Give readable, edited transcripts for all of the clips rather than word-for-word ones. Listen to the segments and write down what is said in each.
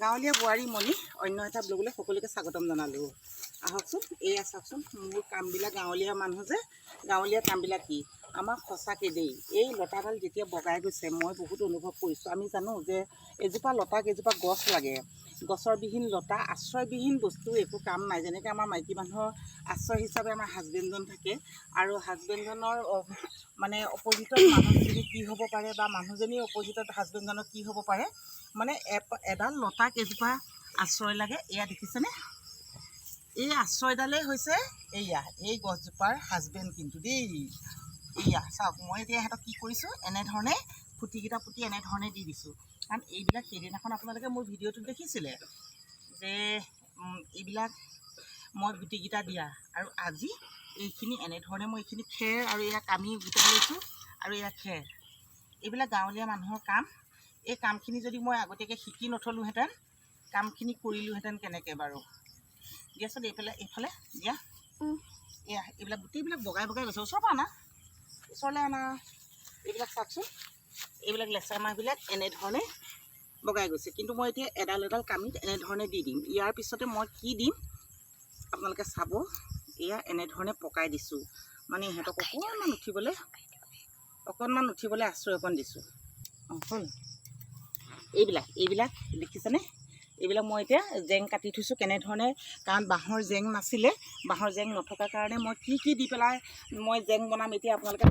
গাঁৱলীয়া বোৱাৰী মণি অন্য এটা ব্লগলৈ সকলোকে স্বাগতম জনালোঁ। আহকচোন, এয়া চাওকচোন মোৰ কামবিলাক গাঁৱলীয়া মানুহ যে গাঁৱলীয়া কামবিলাক কি আমাক সঁচাকৈ দেই। এই লতাডাল যেতিয়া বগাই গৈছে মই বহুত অনুভৱ কৰিছোঁ। আমি জানো যে এজোপা লতাক এজোপা গছ লাগে। গছৰ বিহীন লতা আশ্ৰয়বিহীন বস্তু একো কাম নাই। যেনেকৈ আমাৰ মাইকী মানুহৰ আশ্ৰয় হিচাপে আমাৰ হাজবেণ্ডজন থাকে আৰু হাজবেণ্ডজনৰ মানে অপজিটত মানুহজনী কি হ'ব পাৰে বা মানুহজনীৰ অপজিটত হাজবেণ্ডজনৰ কি হ'ব পাৰে, মানে এডাল লতাক এজোপা আশ্ৰয় লাগে। এয়া দেখিছেনে, এই আশ্ৰয়ডালেই হৈছে এয়া এই গছজোপাৰ হাজবেণ্ড কিন্তু দেই। এয়া চাওক, মই এতিয়া ইহঁতক কি কৰিছোঁ, এনেধৰণে খুঁটিকেইটা পুতি এনেধৰণে দি দিছোঁ। কাৰণ এইবিলাক সেইদিনাখন আপোনালোকে মোৰ ভিডিঅ'টোত দেখিছিলে যে এইবিলাক মই গুটিকেইটা দিয়া, আৰু আজি এইখিনি এনেধৰণে মই এইখিনি খেৰ আৰু এয়া কামি গোটাই লৈছোঁ আৰু এয়া খেৰ। এইবিলাক গাঁৱলীয়া মানুহৰ কাম। এই কামখিনি যদি মই আগতীয়াকৈ শিকি নথলোঁহেঁতেন, কামখিনি কৰিলোঁহেঁতেন কেনেকৈ বাৰু। দিয়াচোন এইফালে দিয়া। এয়া এইবিলাক গোটেইবিলাক বগাই বগাই গৈছে। ওচৰৰ পৰা আনা, ওচৰলৈ আনা। এইবিলাক চাওকচোন, এইবিলাক লেচেৰা মাহবিলাক এনেধৰণে বগাই গৈছে। কিন্তু মই এতিয়া এডাল এডাল কামিত এনেধৰণে দি দিম। ইয়াৰ পিছতে মই কি দিম আপোনালোকে চাব। এয়া এনেধৰণে পকাই দিছোঁ, মানে ইহঁতক অকণমান উঠিবলৈ আশ্ৰয় অকণ দিছোঁ। হ'ল এইবিলাক দেখিছেনে? এইবিলাক মই এতিয়া জেং কাটি থৈছোঁ কেনেধৰণে, কাৰণ বাঁহৰ জেং নাছিলে, বাঁহৰ জেং নথকাৰ কাৰণে মই কি দি পেলাই মই জেং বনাম এতিয়া আপোনালোকে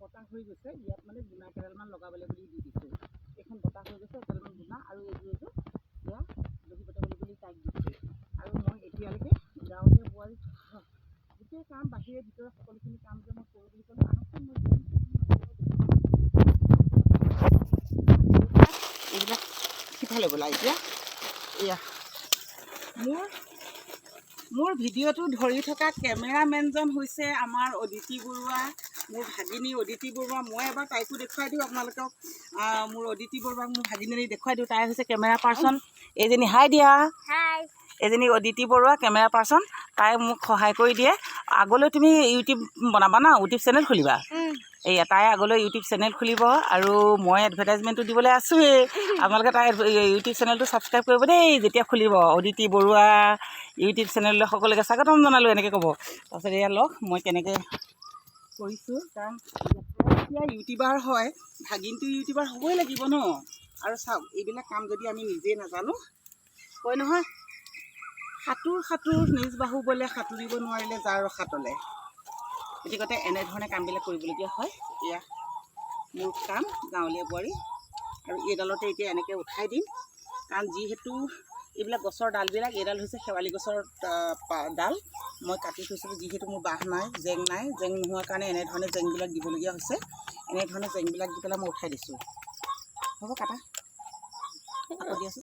বতাহ হৈ গৈছে। ইয়াত মানে গুণা কেইডালমান লগাবলৈ বুলি দি দিছোঁ। এইখন বতাহ হৈ গৈছে, একেডালমান গুণা আৰু এইযোৰ এয়া দহি বটাবলৈ বুলি তাইক দিছোঁ। আৰু মই এতিয়ালৈকে গাঁৱলীয়া বোৱাৰী গোটেই কাম বাহিৰে ভিতৰে সকলোখিনি কাম যে মই কৰোঁ বুলি ক'লোঁ। এইবিলাক সিফালে গ'লা এতিয়া। এয়া মোৰ ভিডিঅ'টো ধৰি থকা কেমেৰামেনজন হৈছে আমাৰ অদিতি বৰুৱা, মোৰ ভাগিনী অদিতি বৰুৱা। মই এবাৰ তাইকো দেখুৱাই দিওঁ আপোনালোকক। মোৰ অদিতি বৰুৱাক মোৰ ভাগিনী দেখুৱাই দিওঁ। তাই হৈছে কেমেৰা পাৰ্চন। এইজনী হাই দিয়া। এজনী অদিতি বৰুৱা কেমেৰা পাৰ্চন। তাই মোক সহায় কৰি দিয়ে। আগলৈ তুমি ইউটিউব বনাবা না, ইউটিউব চেনেল খুলিবা। এয়া তাই আগলৈ ইউটিউব চেনেল খুলিব আৰু মই এডভাৰটাইজমেণ্টটো দিবলৈ আছোঁৱেই। আপোনালোকে তাই ইউটিউব চেনেলটো ছাবস্ক্ৰাইব কৰিব দেই যেতিয়া খুলিব। অদিতি বৰুৱা ইউটিউব চেনেললৈ সকলোকে স্বাগতম জনালোঁ এনেকৈ ক'ব। তাৰপিছত এয়া লওক মই কেনেকৈ কৰিছোঁ, কাৰণ এতিয়া ইউটিউবাৰ হয়, ভাগিনটো ইউটিউবাৰ হ'বই লাগিব ন। আৰু চাওক, এইবিলাক কাম যদি আমি নিজেই নাজানো, কয় নহয় সাঁতোৰ নিজ বাহু বলে সাঁতুৰিব নোৱাৰিলে যাৰ ৰখাতলে। গতিকে এনেধৰণে কামবিলাক কৰিবলগীয়া হয়। এয়া মোৰ কাম গাঁৱলীয়া বোৱাৰী। আৰু এইডালতে এতিয়া এনেকৈ উঠাই দিম, কাৰণ যিহেতু এইবিলাক গছৰ ডালবিলাক, এইডাল হৈছে শেৱালি গছৰ ডাল মই কাটি থৈছিলোঁ। যিহেতু মোৰ বাঁহ নাই, জেং নাই, জেং নোহোৱাৰ কাৰণে এনেধৰণে জেংবিলাক দিবলগীয়া হৈছে। এনেধৰণে জেংবিলাক দি পেলাই মই উঠাই দিছোঁ। হ'ব কাটা, আকৌ দি আছোঁ।